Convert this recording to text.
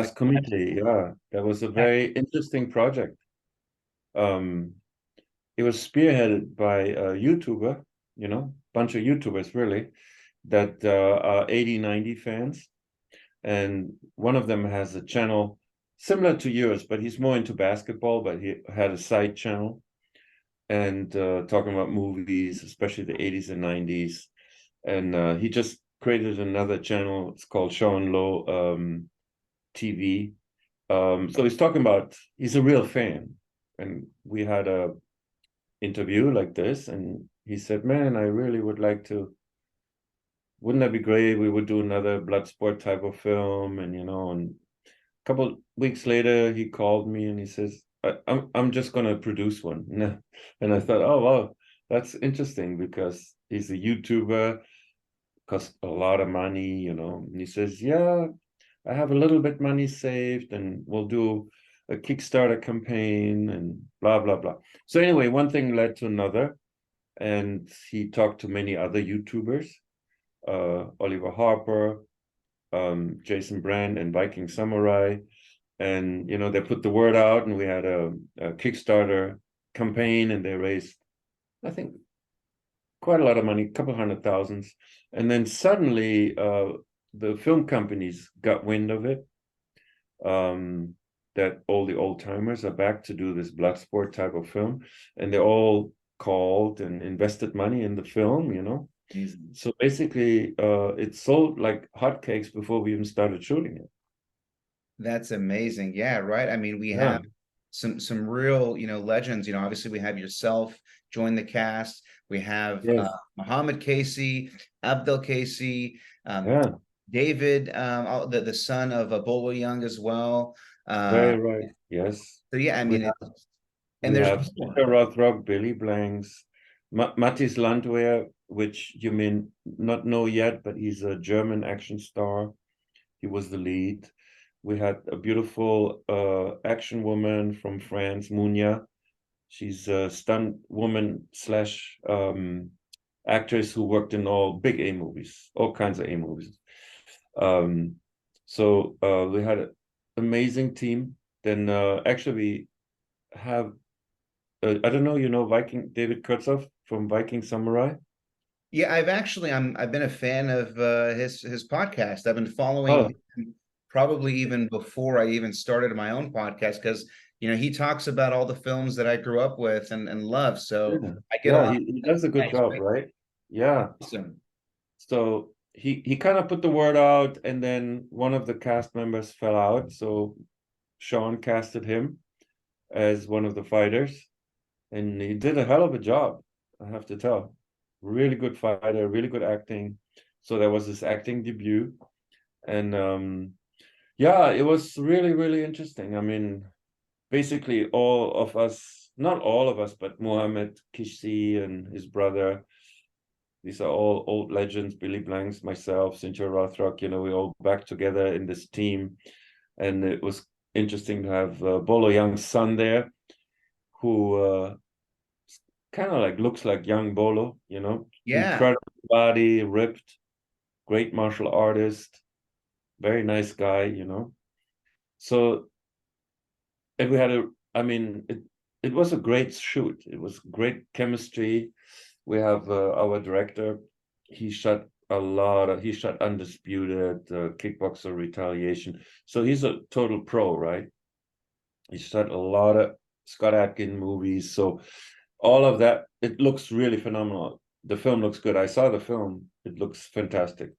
Last Kumite, yeah, that was a very interesting project. Um, it was spearheaded by a YouTuber, bunch of YouTubers really, that are 80, 90 fans. And one of them has a channel similar to yours, but he's more into basketball, but he had a side channel and talking about movies, especially the 80s and 90s. And he just created another channel. It's called Sean Low TV. So he's talking about, he's a real fan. And we had a interview like this, and he said, man, I really would like to, wouldn't that be great? We would do another blood sport type of film. And, and a couple weeks later, he called me and he says, I'm just going to produce one. And I thought, oh, wow, that's interesting because he's a YouTuber, cost a lot of money, And he says, yeah, I have a little bit money saved and we'll do a Kickstarter campaign and blah, blah, blah. So anyway, one thing led to another. And he talked to many other YouTubers, Oliver Harper, Jason Brand, and Viking Samurai. And, they put the word out and we had a Kickstarter campaign and they raised, I think, quite a lot of money, a couple $100,000. And then suddenly the film companies got wind of it, that all the old timers are back to do this blood sport type of film. And they all called and invested money in the film, So basically it sold like hotcakes before we even started shooting it. That's amazing. Yeah, right. I mean, we have some real, legends. Obviously we have yourself join the cast. We have Yes. Muhammad Casey, Abdel Casey, Yeah. David, the son of Bolo Young as well. Very right. Yes. So yeah, I We mean, have, and we there's have more. Rothrock, Billy Blanks, Matthias Landwehr, which you may not know yet, but he's a German action star. He was the lead. We had a beautiful action woman from France, Munya. She's a stunt woman slash actress who worked in all big A movies, all kinds of A movies. So we had an amazing team. Then actually we have, I don't know, Viking David Kurtzov from Viking Samurai? Yeah, I've been a fan of his podcast. I've been following Oh, him probably even before I even started my own podcast because he talks about all the films that I grew up with and love. So yeah. I get a Yeah, lot. he does a good Thanks, job, man. right? Yeah. Awesome. So he kind of put the word out, and then one of the cast members fell out. So Sean casted him as one of the fighters, and he did a hell of a job, I have to tell. Really good fighter, really good acting. So there was this acting debut, and yeah, it was really, really interesting. I mean, basically all of us, not all of us, but Mohammed Kishi and his brother, these are all old legends, Billy Blanks, myself, Cynthia Rothrock, we all back together in this team. And it was interesting to have Bolo Young's son there, who kind of like looks like young Bolo, Yeah. incredible body, ripped, great martial artist, very nice guy. So, and we had I mean, it was a great shoot. It was great chemistry. We have our director. He shot he shot Undisputed, Kickboxer Retaliation. So he's a total pro, right? He shot a lot of Scott Adkins movies. So all of that, it looks really phenomenal. The film looks good. I saw the film. It looks fantastic.